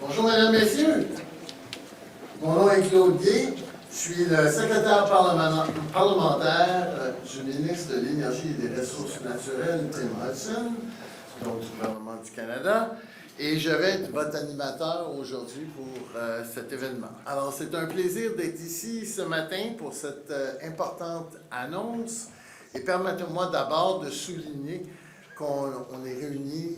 Bonjour, mesdames, messieurs. Mon nom est Claude Guay. Je suis le secrétaire parlementaire du ministre de l'Énergie et des Ressources naturelles, Tim Hodgson, donc du gouvernement du Canada. Et je vais être votre animateur aujourd'hui pour cet événement. Alors, c'est un plaisir d'être ici ce matin pour cette importante annonce. Et permettez-moi d'abord de souligner qu'on est réunis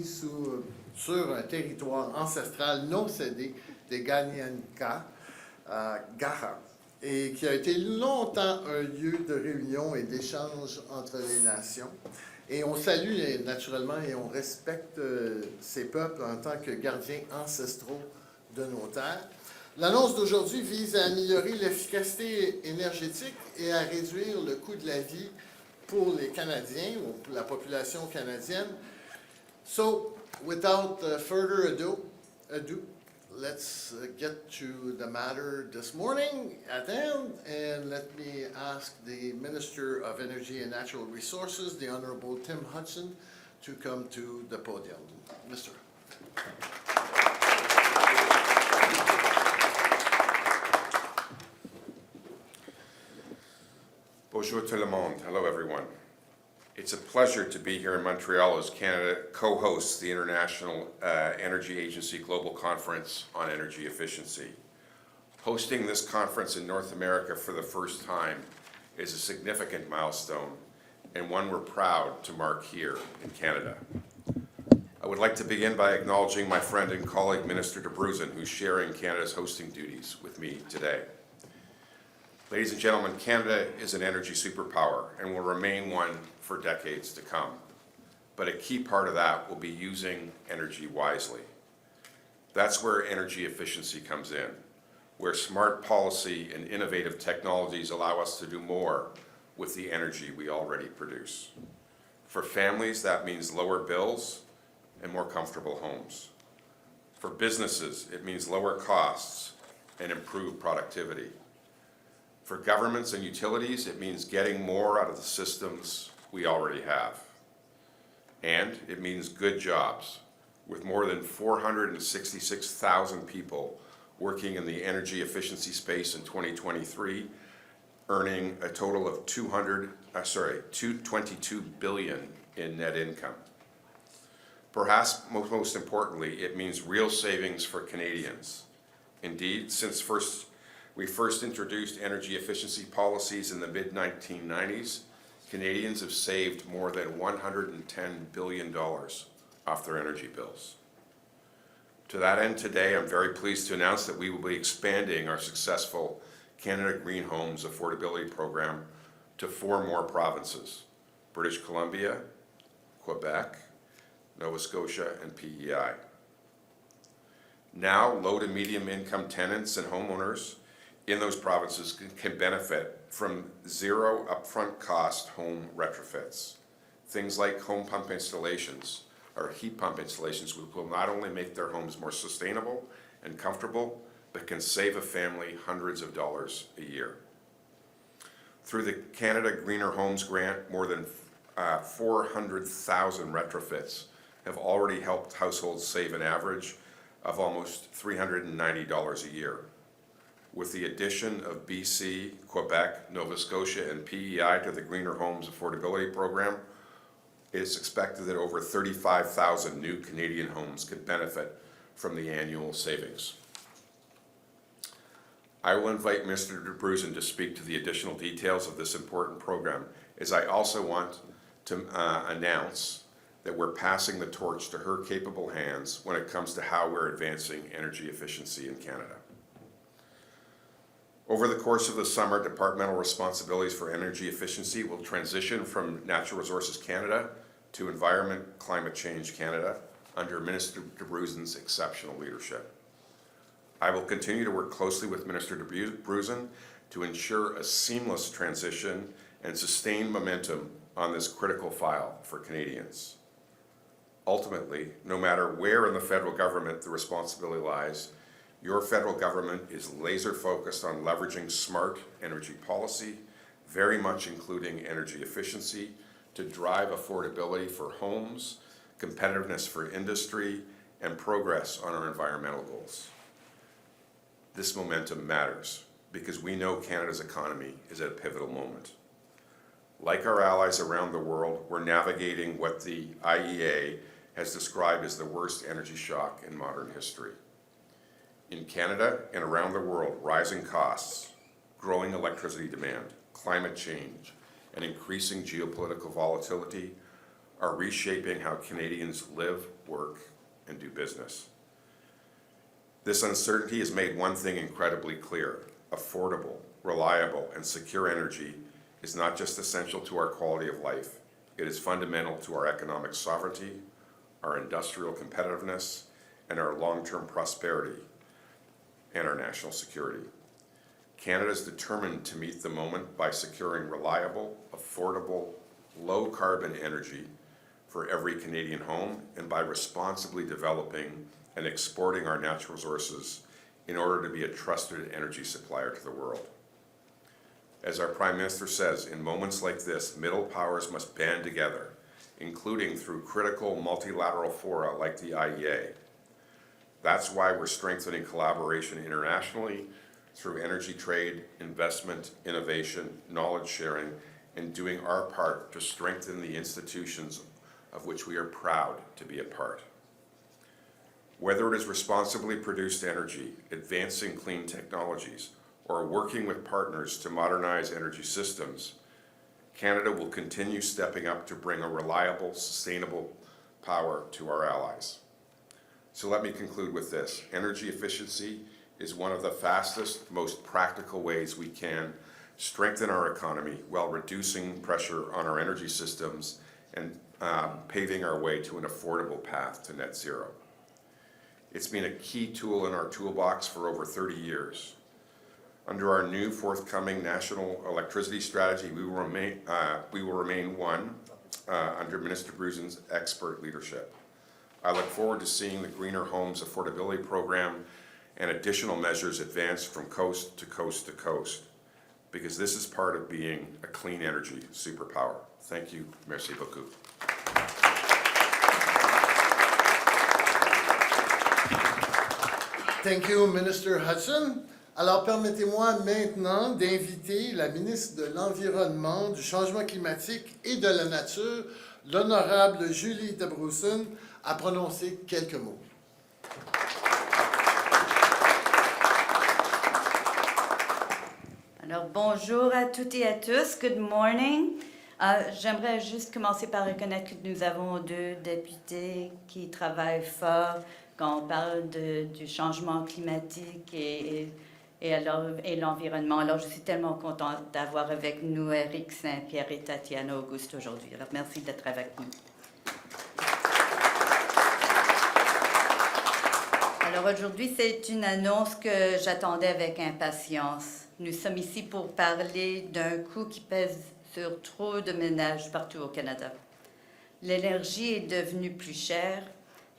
sur un territoire ancestral non cédé des Ganyanka, Gara, et qui a été longtemps un lieu de réunion et d'échange entre les nations. Et on salue naturellement et on respecte ces peuples en tant que gardiens ancestraux de nos terres. L'annonce d'aujourd'hui vise à améliorer l'efficacité énergétique et à réduire le coût de la vie pour les Canadiens ou pour la population canadienne. So, without further ado, let's get to the matter this morning at hand, and let me ask the Minister of Energy and Natural Resources, the Honourable Tim Hodgson, to come to the podium. Mr. Bonjour tout le monde. Hello, everyone. It's a pleasure to be here in Montreal as Canada co-hosts the International Energy Agency Global Conference on Energy Efficiency. Hosting this conference in North America for the first time is a significant milestone and one we're proud to mark here in Canada. I would like to begin by acknowledging my friend and colleague, Minister Dabrusin, who's sharing Canada's hosting duties with me today. Ladies and gentlemen, Canada is an energy superpower and will remain one for decades to come. But a key part of that will be using energy wisely. That's where energy efficiency comes in, where smart policy and innovative technologies allow us to do more with the energy we already produce. For families, that means lower bills and more comfortable homes. For businesses, it means lower costs and improved productivity. For governments and utilities, it means getting more out of the systems we already have. And it means good jobs, with more than 466,000 people working in the energy efficiency space in 2023, earning a total of $222 billion in net income. Perhaps most importantly, it means real savings for Canadians. Indeed, since we first introduced energy efficiency policies in the mid-1990s, Canadians have saved more than $110 billion off their energy bills. To that end, today I'm very pleased to announce that we will be expanding our successful Canada Green Homes Affordability Program to 4 more provinces: British Columbia, Quebec, Nova Scotia, and PEI. Now, low to medium income tenants and homeowners in those provinces can benefit from zero upfront cost home retrofits. Things like home pump installations or heat pump installations will not only make their homes more sustainable and comfortable, but can save a family hundreds of dollars a year. Through the Canada Greener Homes Grant, more than 400,000 retrofits have already helped households save an average of almost $390 a year. With the addition of BC, Quebec, Nova Scotia, and PEI to the Greener Homes Affordability Program, it's expected that over 35,000 new Canadian homes could benefit from the annual savings. I will invite Mr. Dabrusin to speak to the additional details of this important program, as I also want to announce that we're passing the torch to her capable hands when it comes to how we're advancing energy efficiency in Canada. Over the course of the summer, departmental responsibilities for energy efficiency will transition from Natural Resources Canada to Environment Climate Change Canada under Minister Dabrusin's exceptional leadership. I will continue to work closely with Minister Dabrusin to ensure a seamless transition and sustained momentum on this critical file for Canadians. Ultimately, no matter where in the federal government the responsibility lies, your federal government is laser focused on leveraging smart energy policy, very much including energy efficiency, to drive affordability for homes, competitiveness for industry, and progress on our environmental goals. This momentum matters because we know Canada's economy is at a pivotal moment. Like our allies around the world, we're navigating what the IEA has described as the worst energy shock in modern history. In Canada and around the world, rising costs, growing electricity demand, climate change, and increasing geopolitical volatility are reshaping how Canadians live, work, and do business. This uncertainty has made one thing incredibly clear: affordable, reliable, and secure energy is not just essential to our quality of life, it is fundamental to our economic sovereignty, our industrial competitiveness, and our long-term prosperity, and our national security. Canada is determined to meet the moment by securing reliable, affordable, low-carbon energy for every Canadian home, and by responsibly developing and exporting our natural resources in order to be a trusted energy supplier to the world. As our Prime Minister says, in moments like this, middle powers must band together, including through critical multilateral fora like the IEA. That's why we're strengthening collaboration internationally through energy trade, investment, innovation, knowledge sharing, and doing our part to strengthen the institutions of which we are proud to be a part. Whether it is responsibly produced energy, advancing clean technologies, or working with partners to modernize energy systems, Canada will continue stepping up to bring a reliable, sustainable power to our allies. So let me conclude with this. Energy efficiency is one of the fastest, most practical ways we can strengthen our economy while reducing pressure on our energy systems and paving our way to an affordable path to net zero. It's been a key tool in our toolbox for over 30 years. Under our new forthcoming national electricity strategy, we will remain one under Minister Dabrusin's expert leadership. I look forward to seeing the Greener Homes Affordability Program and additional measures advance from coast to coast to coast, because this is part of being a clean energy superpower. Thank you. Merci beaucoup. Thank you, Minister Hodgson. Alors, permettez-moi maintenant d'inviter la ministre de l'Environnement, du Changement climatique et de la Nature, l'honorable Julie Dabrusin, à prononcer quelques mots. Alors, bonjour à toutes et à tous. Good morning. J'aimerais juste commencer par reconnaître que nous avons deux députés qui travaillent fort quand on parle du changement climatique et l'environnement. Alors, je suis tellement contente d'avoir avec nous Éric Saint-Pierre et Tatiana Auguste aujourd'hui. Alors, merci d'être avec nous. Alors, aujourd'hui, c'est une annonce que j'attendais avec impatience. Nous sommes ici pour parler d'un coût qui pèse sur trop de ménages partout au Canada. L'énergie est devenue plus chère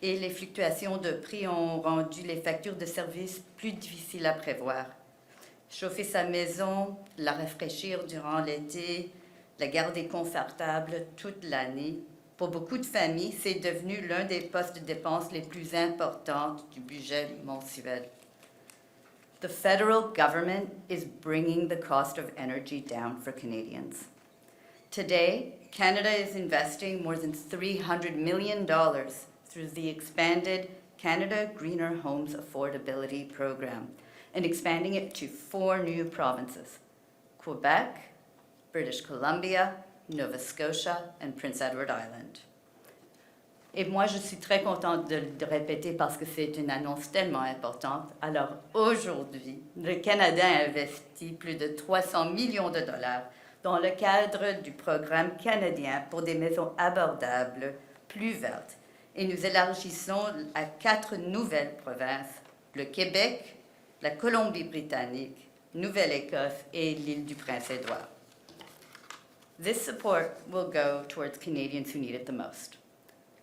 et les fluctuations de prix ont rendu les factures de services plus difficiles à prévoir. Chauffer sa maison, la rafraîchir durant l'été, la garder confortable toute l'année, pour beaucoup de familles, c'est devenu l'un des postes de dépenses les plus importants du budget mensuel. The federal government is bringing the cost of energy down for Canadians. Today, Canada is investing more than $300 million through the expanded Canada Greener Homes Affordability Program and expanding it to 4 new provinces: Quebec, British Columbia, Nova Scotia, and Prince Edward Island. Et moi, je suis très contente de le répéter parce que c'est une annonce tellement importante. Alors, aujourd'hui, le Canada a investi plus de 300 millions de dollars dans le cadre du programme canadien pour des maisons abordables, plus vertes. Et nous élargissons à 4 nouvelles provinces: le Québec, la Colombie-Britannique, Nouvelle-Écosse et l'île du Prince-Édouard. This support will go towards Canadians who need it the most.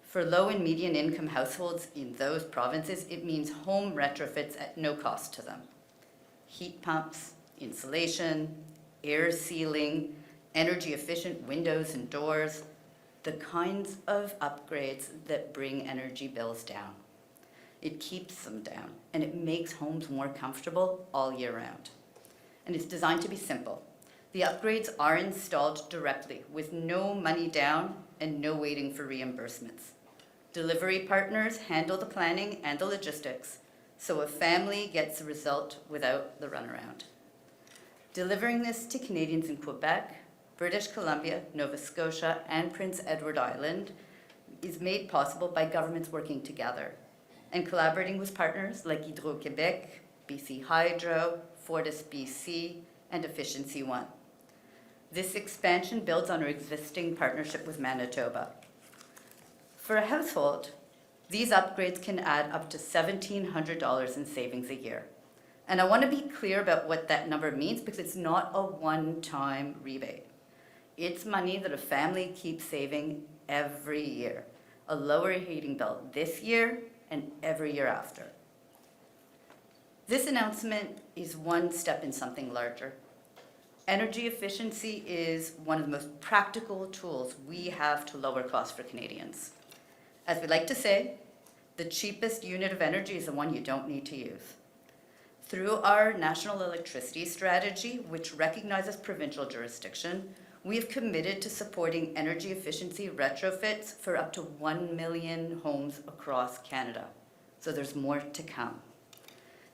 For low and median income households in those provinces, it means home retrofits at no cost to them. Heat pumps, insulation, air sealing, energy efficient windows and doors, the kinds of upgrades that bring energy bills down. It keeps them down, and it makes homes more comfortable all year round. And it's designed to be simple. The upgrades are installed directly with no money down and no waiting for reimbursements. Delivery partners handle the planning and the logistics, so a family gets the result without the runaround. Delivering this to Canadians in Quebec, British Columbia, Nova Scotia, and Prince Edward Island is made possible by governments working together and collaborating with partners like Hydro-Québec, BC Hydro, FortisBC, and Efficiency One. This expansion builds on our existing partnership with Manitoba. For a household, these upgrades can add up to $1,700 in savings a year. And I want to be clear about what that number means because it's not a one-time rebate. It's money that a family keeps saving every year. A lower heating bill this year and every year after. This announcement is one step in something larger. Energy efficiency is one of the most practical tools we have to lower costs for Canadians. As we like to say, the cheapest unit of energy is the one you don't need to use. Through our national electricity strategy, which recognizes provincial jurisdiction, we have committed to supporting energy efficiency retrofits for up to 1 million homes across Canada. So there's more to come.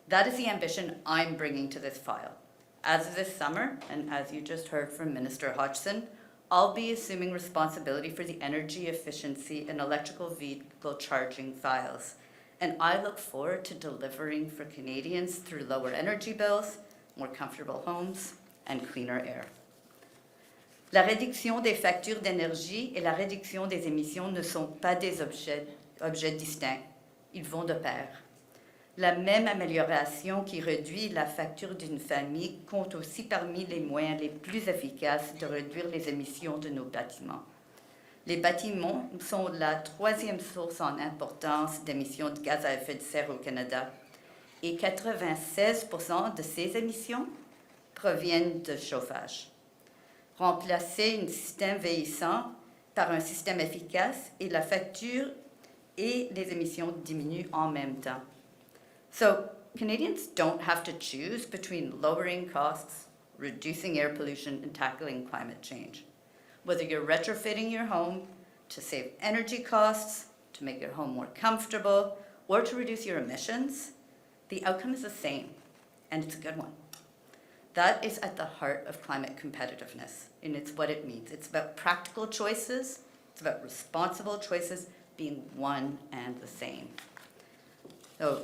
That is the ambition I'm bringing to this file. As of this summer, and as you just heard from Minister Hodgson, I'll be assuming responsibility for the energy efficiency and electrical vehicle charging files. And I look forward to delivering for Canadians through lower energy bills, more comfortable homes, and cleaner air. La réduction des factures d'énergie et la réduction des émissions ne sont pas des objets distincts. Ils vont de pair. La même amélioration qui réduit la facture d'une famille compte aussi parmi les moyens les plus efficaces de réduire les émissions de nos bâtiments. Les bâtiments sont la troisième source en importance d'émissions de gaz à effet de serre au Canada et 96% de ces émissions proviennent de chauffage. Remplacer un système vieillissant par un système efficace et la facture et les émissions diminuent en même temps. So, Canadians don't have to choose between lowering costs, reducing air pollution, and tackling climate change. Whether you're retrofitting your home to save energy costs, to make your home more comfortable, or to reduce your emissions, the outcome is the same, and it's a good one. That is at the heart of climate competitiveness, and it's what it means. It's about practical choices, it's about responsible choices being one and the same. So,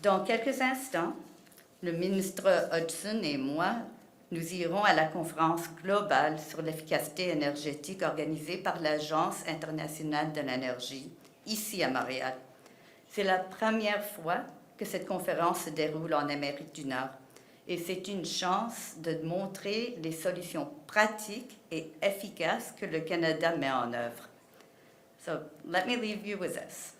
dans quelques instants, le ministre Hodgson et moi, nous irons à la conférence globale sur l'efficacité énergétique organisée par l'Agence internationale de l'énergie, ici à Montréal. C'est la première fois que cette conférence se déroule en Amérique du Nord et c'est une chance de montrer les solutions pratiques et efficaces que le Canada met en œuvre. So, let me leave you with this.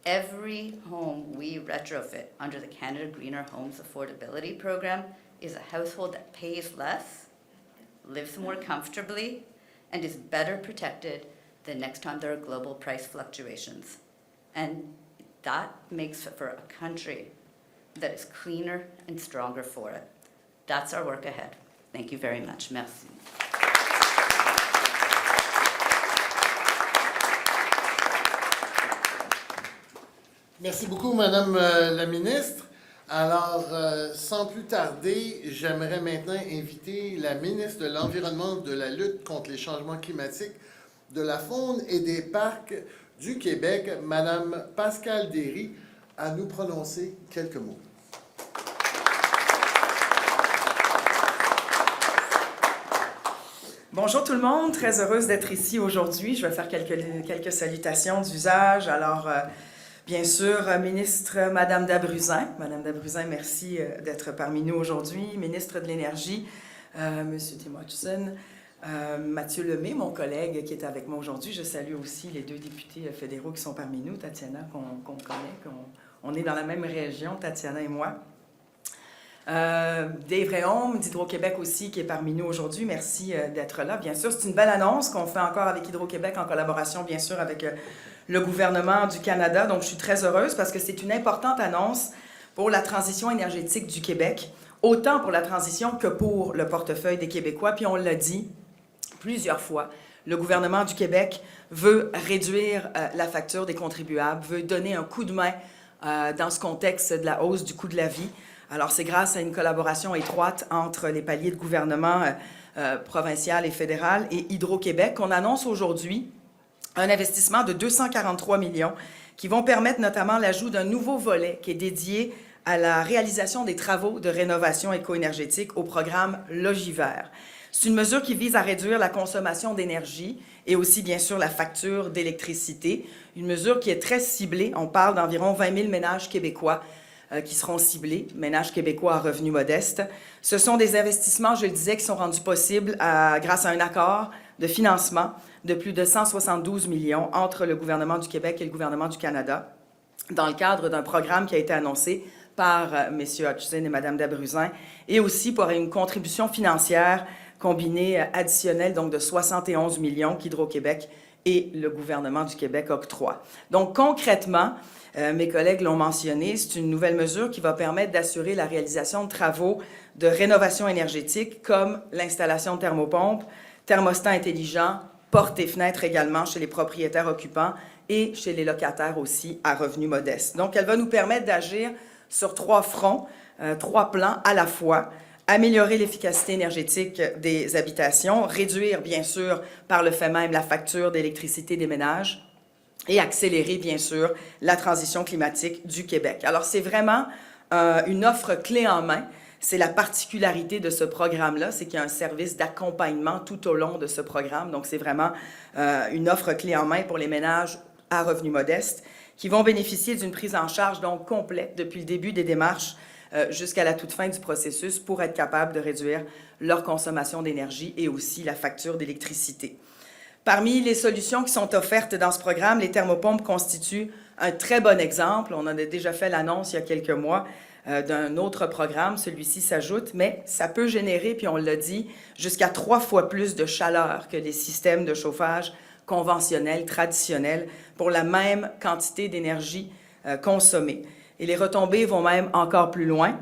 Every home we retrofit under the Canada Greener Homes Affordability Program is a household that pays less, lives more comfortably, and is better protected the next time there are global price fluctuations. And that makes for a country that is cleaner and stronger for it. That's our work ahead. Thank you very much. Merci. Merci beaucoup, Madame la ministre. Alors, sans plus tarder, j'aimerais maintenant inviter la ministre de l'Environnement, de la lutte contre les changements climatiques, de la faune et des parcs du Québec, Madame Pascale Déry, à nous prononcer quelques mots. Bonjour tout le monde, très heureuse d'être ici aujourd'hui. Je vais faire quelques salutations d'usage. Alors, bien sûr, ministre Madame Dabrusin. Madame Dabrusin, merci d'être parmi nous aujourd'hui. Ministre de l'Énergie, Monsieur Tim Hodgson. Mathieu Lemay, mon collègue qui est avec moi aujourd'hui. Je salue aussi les deux députés fédéraux qui sont parmi nous, Tatiana, qu'on connaît, on est dans la même région, Tatiana et moi. Dave Rhéaume d'Hydro-Québec aussi qui est parmi nous aujourd'hui. Merci d'être là. Bien sûr, c'est une belle annonce qu'on fait encore avec Hydro-Québec en collaboration, bien sûr, avec le gouvernement du Canada. Donc, je suis très heureuse parce que c'est une importante annonce pour la transition énergétique du Québec, autant pour la transition que pour le portefeuille des Québécois. Puis on l'a dit plusieurs fois, le gouvernement du Québec veut réduire la facture des contribuables, veut donner un coup de main dans ce contexte de la hausse du coût de la vie. Alors, c'est grâce à une collaboration étroite entre les paliers de gouvernement provincial et fédéral et Hydro-Québec qu'on annonce aujourd'hui un investissement de 243 millions qui vont permettre notamment l'ajout d'un nouveau volet qui est dédié à la réalisation des travaux de rénovation éco-énergétique au programme Logivert. C'est une mesure qui vise à réduire la consommation d'énergie et aussi, bien sûr, la facture d'électricité. Une mesure qui est très ciblée. On parle d'environ 20 000 ménages québécois qui seront ciblés, ménages québécois à revenus modestes. Ce sont des investissements, je le disais, qui sont rendus possibles grâce à un accord de financement de plus de 172 millions entre le gouvernement du Québec et le gouvernement du Canada dans le cadre d'un programme qui a été annoncé par M. Hodgson et Mme Dabrusin, et aussi pour une contribution financière combinée additionnelle donc de 71 millions qu'Hydro-Québec et le gouvernement du Québec octroient. Donc concrètement, mes collègues l'ont mentionné, c'est une nouvelle mesure qui va permettre d'assurer la réalisation de travaux de rénovation énergétique comme l'installation de thermopompes, thermostats intelligents, portes et fenêtres également chez les propriétaires occupants et chez les locataires aussi à revenus modestes. Donc elle va nous permettre d'agir sur 3 fronts, 3 plans à la fois. Améliorer l'efficacité énergétique des habitations, réduire, bien sûr, par le fait même, la facture d'électricité des ménages et accélérer, bien sûr, la transition climatique du Québec. Alors, c'est vraiment une offre clé en main. C'est la particularité de ce programme-là, c'est qu'il y a un service d'accompagnement tout au long de ce programme. Donc, c'est vraiment une offre clé en main pour les ménages à revenus modestes qui vont bénéficier d'une prise en charge donc complète depuis le début des démarches jusqu'à la toute fin du processus pour être capables de réduire leur consommation d'énergie et aussi la facture d'électricité. Parmi les solutions qui sont offertes dans ce programme, les thermopompes constituent un très bon exemple. On en a déjà fait l'annonce il y a quelques mois d'un autre programme. Celui-ci s'ajoute, mais ça peut générer, puis on l'a dit, jusqu'à 3 fois plus de chaleur que les systèmes de chauffage conventionnels, traditionnels, pour la même quantité d'énergie consommée. Et les retombées vont même encore plus loin.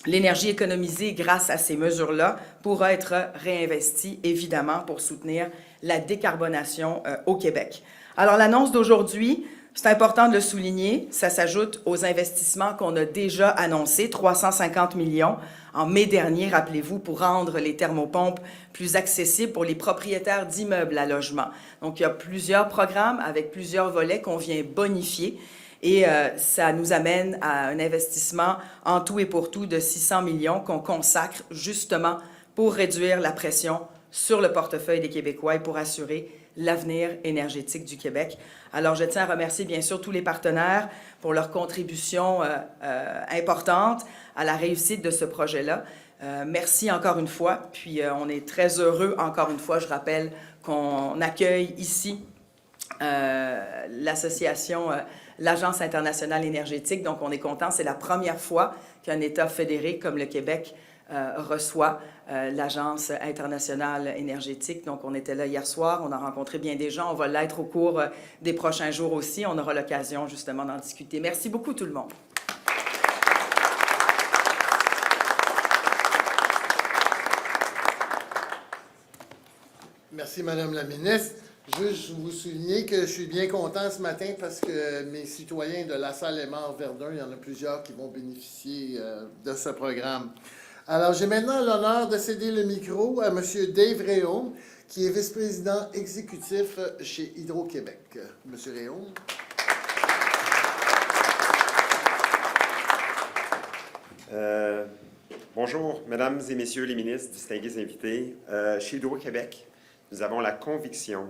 L'énergie économisée grâce à ces mesures-là pourra être réinvestie, évidemment, pour soutenir la décarbonation au Québec. Alors, l'annonce d'aujourd'hui, c'est important de le souligner, ça s'ajoute aux investissements qu'on a déjà annoncés, 350 millions en mai dernier, rappelez-vous, pour rendre les thermopompes plus accessibles pour les propriétaires d'immeubles à logement. Donc, il y a plusieurs programmes avec plusieurs volets qu'on vient bonifier. Et ça nous amène à un investissement en tout et pour tout de 600 millions qu'on consacre justement pour réduire la pression sur le portefeuille des Québécois et pour assurer l'avenir énergétique du Québec. Alors, je tiens à remercier bien sûr tous les partenaires pour leur contribution importante à la réussite de ce projet-là. Merci encore une fois. Puis, on est très heureux, encore une fois, je rappelle qu'on accueille ici l'association... l'Agence internationale énergétique, donc on est content. C'est la première fois qu'un État fédéré comme le Québec reçoit l'Agence internationale énergétique. Donc on était là hier soir, on a rencontré bien des gens, on va l'être au cours des prochains jours aussi. On aura l'occasion justement d'en discuter. Merci beaucoup tout le monde. Merci, Madame la ministre. Juste vous souligner que je suis bien content ce matin parce que mes citoyens de la salle Aimant-Verdun, il y en a plusieurs qui vont bénéficier de ce programme. Alors, j'ai maintenant l'honneur de céder le micro à M. Dave Rhéaume, qui est vice-président exécutif chez Hydro-Québec. M. Rhéaume. Bonjour, Mesdames et Messieurs les ministres, distingués invités. Chez Hydro-Québec, nous avons la conviction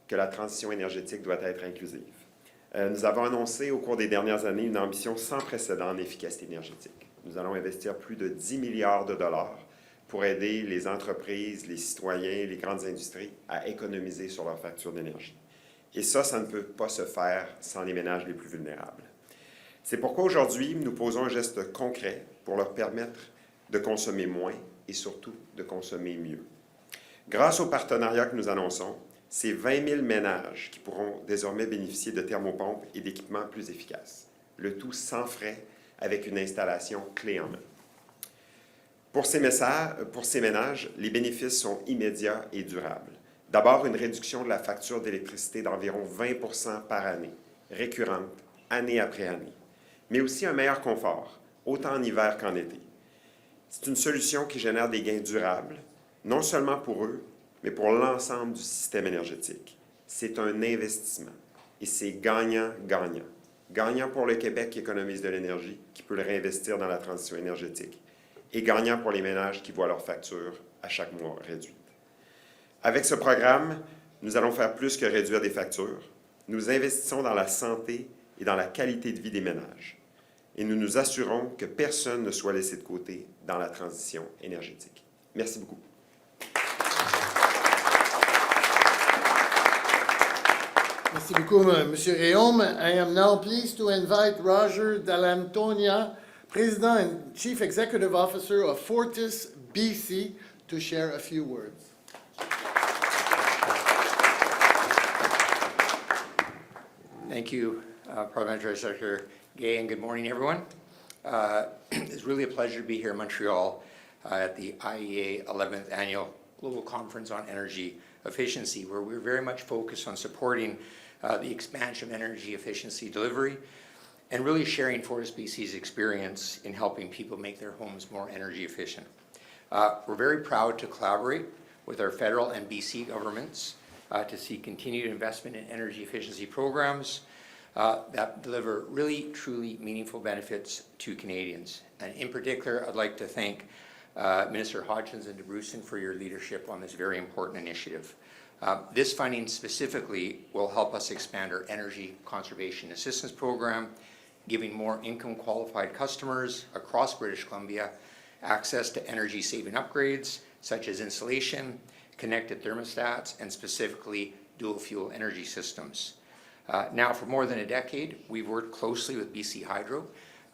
que la transition énergétique doit être inclusive. Nous avons annoncé au cours des dernières années une ambition sans précédent en efficacité énergétique. Nous allons investir plus de 10 milliards de dollars pour aider les entreprises, les citoyens, les grandes industries à économiser sur leur facture d'énergie. Et ça ne peut pas se faire sans les ménages les plus vulnérables. C'est pourquoi aujourd'hui, nous posons un geste concret pour leur permettre de consommer moins et surtout de consommer mieux. Grâce au partenariat que nous annonçons, C'est 20 000 ménages qui pourront désormais bénéficier de thermopompes et d'équipements plus efficaces, le tout sans frais avec une installation clé en main. Pour ces ménages, les bénéfices sont immédiats et durables. D'abord, une réduction de la facture d'électricité d'environ 20 % par année, récurrente, année après année, mais aussi un meilleur confort, autant en hiver qu'en été. C'est une solution qui génère des gains durables, non seulement pour eux, mais pour l'ensemble du système énergétique. C'est un investissement et c'est gagnant-gagnant. Gagnant pour le Québec qui économise de l'énergie, qui peut le réinvestir dans la transition énergétique, et gagnant pour les ménages qui voient leur facture à chaque mois réduite. Avec ce programme, nous allons faire plus que réduire des factures. Nous investissons dans la santé et dans la qualité de vie des ménages. Et nous nous assurons que personne ne soit laissé de côté dans la transition énergétique. Merci beaucoup. Merci beaucoup, M. Rhéaume. I am now pleased to invite Roger Dall'Antonia, President and Chief Executive Officer of FortisBC, to share a few words. Thank you, Parliamentary Secretary Guay, and good morning, everyone. It's really a pleasure to be here in Montreal at the IEA 11th Annual Global Conference on Energy Efficiency, where we're very much focused on supporting the expansion of energy efficiency delivery and really sharing FortisBC's experience in helping people make their homes more energy efficient. We're very proud to collaborate with our federal and BC governments to see continued investment in energy efficiency programs that deliver really, truly meaningful benefits to Canadians. And in particular, I'd like to thank Minister Hodgson and Dabrusin for your leadership on this very important initiative. This funding specifically will help us expand our energy conservation assistance program, giving more income-qualified customers across British Columbia access to energy-saving upgrades, such as insulation, connected thermostats, and specifically dual-fuel energy systems. Now, for more than a decade, we've worked closely with BC Hydro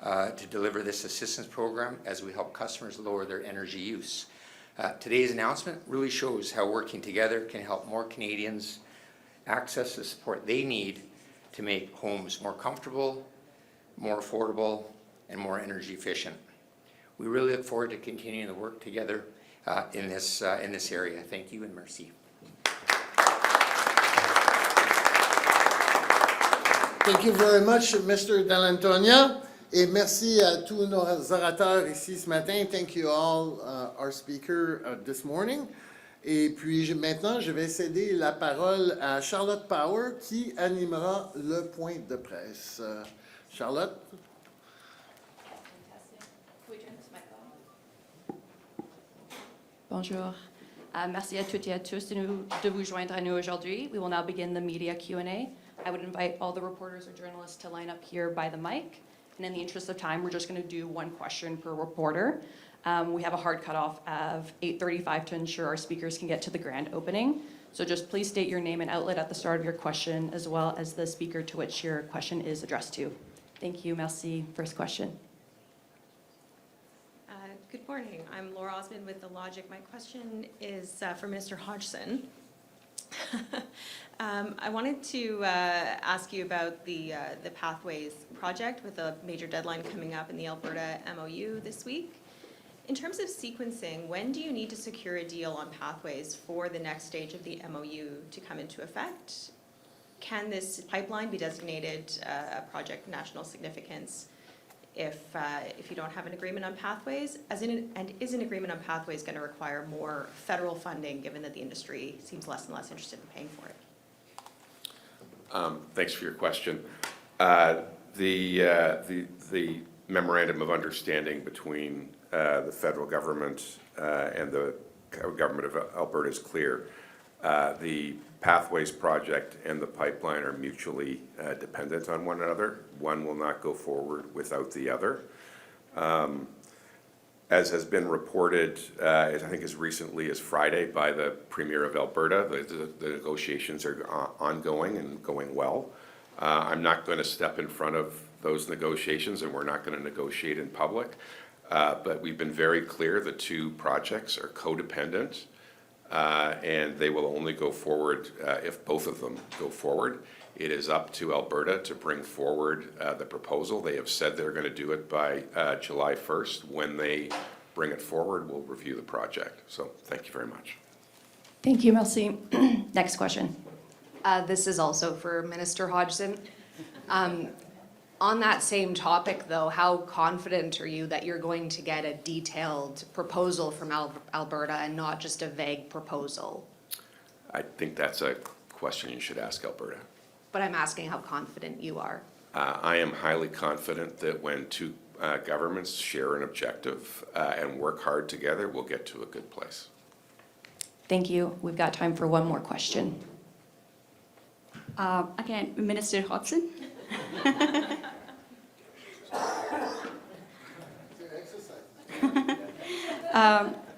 to deliver this assistance program as we help customers lower their energy use. Today's announcement really shows how working together can help more Canadians access the support they need to make homes more comfortable, more affordable, and more energy efficient. We really look forward to continuing to work together in this area. Thank you and merci. Thank you very much, Mr. Dall'Antonia. Et merci à tous nos orateurs ici ce matin. Thank you all, our speaker this morning. Et puis maintenant, je vais céder la parole à Charlotte Power qui animera le point de presse. Charlotte? Bonjour. Merci à toutes et à tous de vous joindre à nous aujourd'hui. We will now begin the media Q&A. I would invite all the reporters or journalists to line up here by the mic. And in the interest of time, we're just going to do one question per reporter. We have a hard cutoff of 8:35 to ensure our speakers can get to the grand opening. So just please state your name and outlet at the start of your question, as well as the speaker to which your question is addressed to. Thank you. Merci. First question. Good morning. I'm Laura Osmond with The Logic. My question is for Minister Hodgson. I wanted to ask you about the Pathways project with a major deadline coming up in the Alberta MOU this week. In terms of sequencing, when do you need to secure a deal on Pathways for the next stage of the MOU to come into effect? Can this pipeline be designated a project of national significance if you don't have an agreement on Pathways? And is an agreement on Pathways going to require more federal funding, given that the industry seems less and less interested in paying for it? Thanks for your question. The memorandum of understanding between the federal government and the government of Alberta is clear. The Pathways project and the pipeline are mutually dependent on one another. One will not go forward without the other. As has been reported, I think as recently as Friday by the Premier of Alberta, the negotiations are ongoing and going well. I'm not going to step in front of those negotiations, and we're not going to negotiate in public. But we've been very clear the two projects are codependent. and they will only go forward if both of them go forward. It is up to Alberta to bring forward the proposal. They have said they're going to do it by July 1st. When they bring it forward, we'll review the project. So thank you very much. Thank you, merci. Next question. This is also for Minister Hodgson. On that same topic, though, how confident are you that you're going to get a detailed proposal from Alberta and not just a vague proposal? I think that's a question you should ask Alberta. But I'm asking how confident you are. I am highly confident that when two governments share an objective and work hard together, we'll get to a good place. Thank you. We've got time for one more question. Again, Minister Hodgson.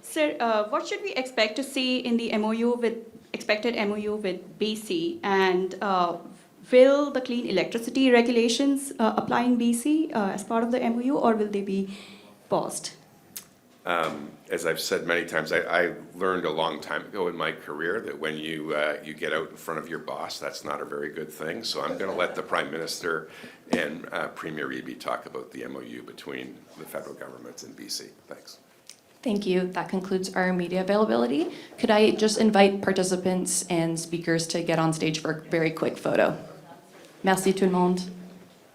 Sir, what should we expect to see in the expected MOU with BC, and will the clean electricity regulations apply in BC as part of the MOU, or will they be paused? As I've said many times, I learned a long time ago in my career that when you get out in front of your boss, that's not a very good thing. So I'm going to let the Prime Minister and Premier Eby talk about the MOU between the federal governments and BC. Thanks. Thank you. That concludes our media availability. Could I just invite participants and speakers to get on stage for a very quick photo? Merci tout le monde.